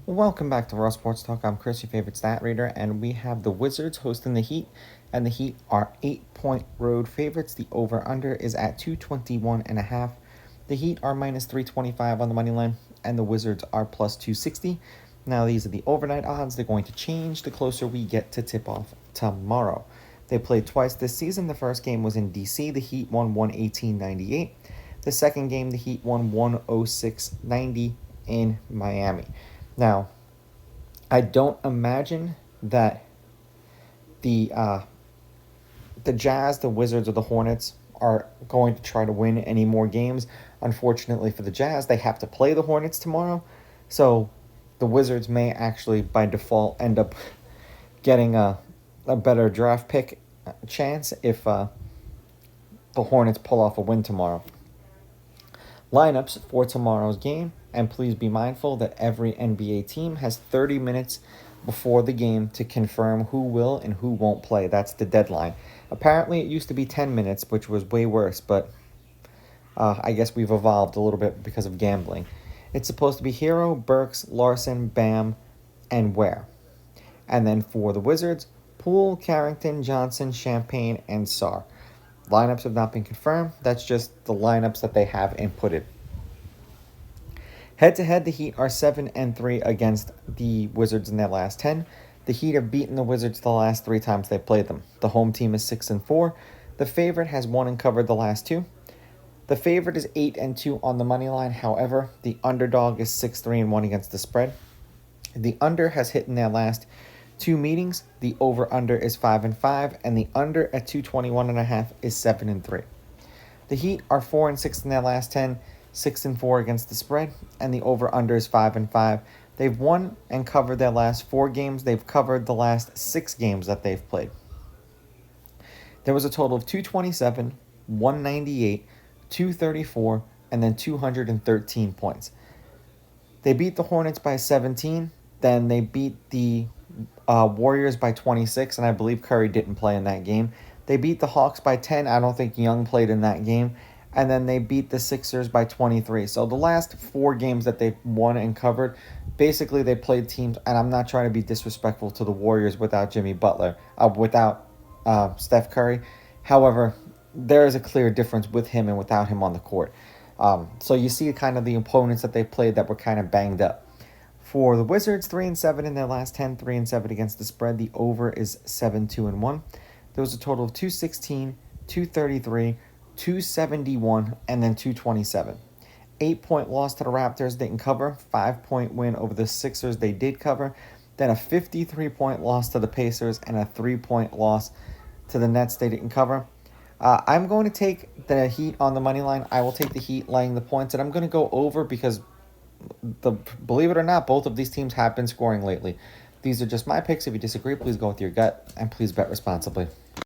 Welcome back to Raw Sports Talk. I'm Chris, your favorite stat reader, and we have the Wizards hosting the Heat, and the Heat are 8-point road favorites. The over-under is at 221.5. The Heat are minus 325 on the money line, and the Wizards are plus 260. Now, these are the overnight odds. They're going to change the closer we get to tip-off tomorrow. They played twice this season. The first game was in D.C. The Heat won 118-98. The second game, the Heat won 106-90 in Miami. Now, I don't imagine that the Jazz, the Wizards, or the Hornets are going to try to win any more games. Unfortunately for the Jazz, they have to play the Hornets tomorrow. So the Wizards may actually, by default, end up getting a better draft pick chance if the Hornets pull off a win tomorrow. Lineups for tomorrow's game, and please be mindful that every NBA team has 30 minutes before the game to confirm who will and who won't play. That's the deadline. Apparently, it used to be 10 minutes, which was way worse, but I guess we've evolved a little bit because of gambling. It's supposed to be Hero, Burks, Larson, Bam, and Ware. And then for the Wizards, Poole, Carrington, Johnson, Champagne, and Sarr. Lineups have not been confirmed. That's just the lineups that they have inputted. Head-to-head, the Heat are 7-3 against the Wizards in their last 10. The Heat have beaten the Wizards the last 3 times they played them. The home team is 6-4. The favorite has won and covered the last 2. The favorite is 8-2 on the money line. However, the underdog is 6-3-1 against the spread. The under has hit in their last 2 meetings. The over-under is 5-5, and the under at 221.5 is 7-3. The Heat are 4-6 in their last 10, 6-4 against the spread, and the over-under is 5-5. They've won and covered their last 4 games. They've covered the last 6 games that they've played. There was a total of 227, 198, 234, and then 213 points. They beat the Hornets by 17. Then they beat the Warriors by 26, and I believe Curry didn't play in that game. They beat the Hawks by 10. I don't think Young played in that game. And then they beat the Sixers by 23. So the last 4 games that they've won and covered, basically they played teams, and I'm not trying to be disrespectful to the Warriors without Jimmy Butler, without Steph Curry. However, there is a clear difference with him and without him on the court. So you see kind of the opponents that they played that were kind of banged up. For the Wizards, 3-7 in their last 10, 3-7 against the spread. The over is 7-2-1. There was a total of 216, 233, 271, and then 227. 8-point loss to the Raptors, didn't cover. 5-point win over the Sixers, they did cover. Then a 53-point loss to the Pacers and a 3-point loss to the Nets, they didn't cover. I'm going to take the Heat on the money line. I will take the Heat laying the points, and I'm going to go over because believe it or not, both of these teams have been scoring lately. These are just my picks. If you disagree, please go with your gut, and please bet responsibly.